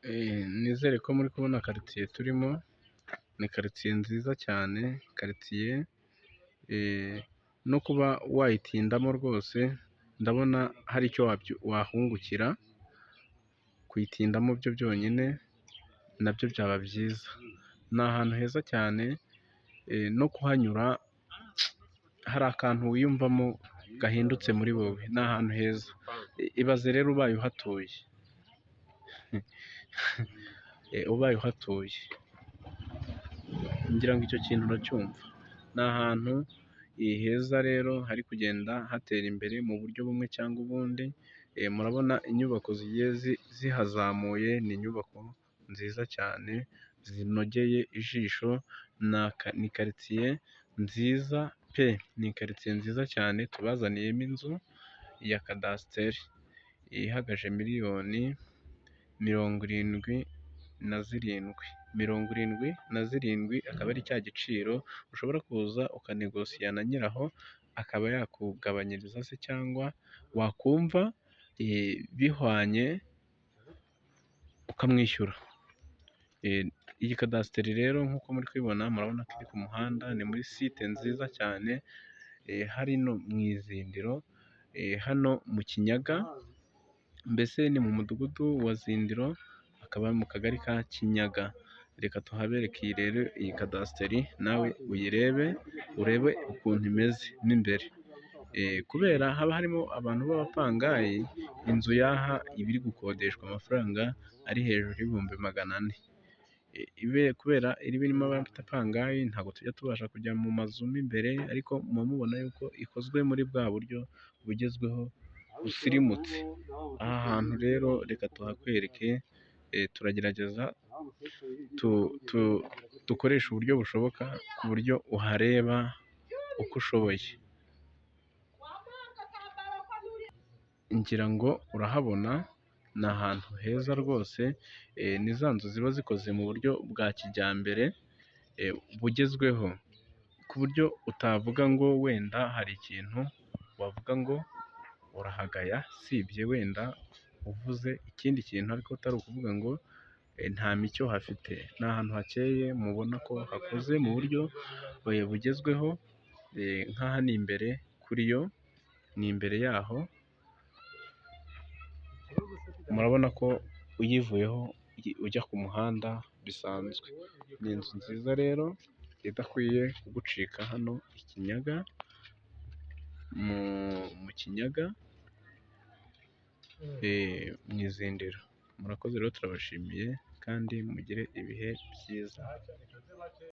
Nizere ko muri kubona karitsiye turimo, ni karitsiye nziza cyane, karitsiye no kuba wayitindamo rwose ndabona hari icyo wahungukira, kuyitindamo byo byonyine nabyo byaba byiza. Ni ahantu heza cyane, no kuhanyura hari akantu wiyumvamo gahindutse muri wowe, ni ahantu heza. Ibaze rero ubaye uhatuye, ubaye uhatuye, ngira ngo icyo kintu uracyumva. Ni ahantu heza rero hari kugenda hatera imbere mu buryo bumwe cyangwa ubundi. Murabona inyubako zigiye zihazamuye, ni inyubako nziza cyane zinogeye ijisho, ni karitsiye nziza pe! Ni karitsiye nziza cyane tubazaniyemo inzu ya kadasiteri ihagaje miliyoni 77, akaba ari cya giciro ushobora kuza ukanegosiya na nyiraho akaba yakugabanyiriza se, cyangwa wakumva bihwanye ukamwishyura. Iyi kadasiteri rero nk'uko muri kubibona, murabona ko iri ku muhanda, ni muri site nziza cyane, hano mu Izindiro, hano mu Kinyaga, mbese ni mu mudugudu wa Zindiro, akaba mu kagari ka Kinyaga. Reka tuhabereke iyi kadasiteri nawe uyirebe, urebe ukuntu imeze mo imbere. Kubera haba harimo abantu b'abapangayi, inzu yaha iba iri gukodeshwa amafaranga ari hejuru y'ibihumbi 400. Kubera iri birimo abapangayi, ntabwo tujya tubasha kujya mu mazu mo imbere, ariko muba mubona yuko ikozwe muri bwa buryo bugezweho busirimutse. Aha hantu rero reka tuhakwereke, turagerageza dukoresha uburyo bushoboka ku buryo uhareba uko ushoboye. Ngira ngo urahabona, ni ahantu heza rwose, ni za nzu ziba zikoze mu buryo bwa kijyambere bugezweho, ku buryo utavuga ngo wenda hari ikintu wavuga ngo urahagaya, sibye wenda uvuze ikindi kintu, ariko utari ukuvuga ngo nta micyo hafite. Ni ahantu hakeye, mubona ko hakoze mu buryo bugezweho. Nk'aha ni imbere kuri yo, ni imbere yaho, murabona ko uyivuyeho ujya ku muhanda bisanzwe. Ni inzu nziza rero idakwiye kugucika, hano i Kinyaga, mu Kinyaga, mu Izindiro. Murakoze rero, turabashimiye kandi mugire ibihe byiza.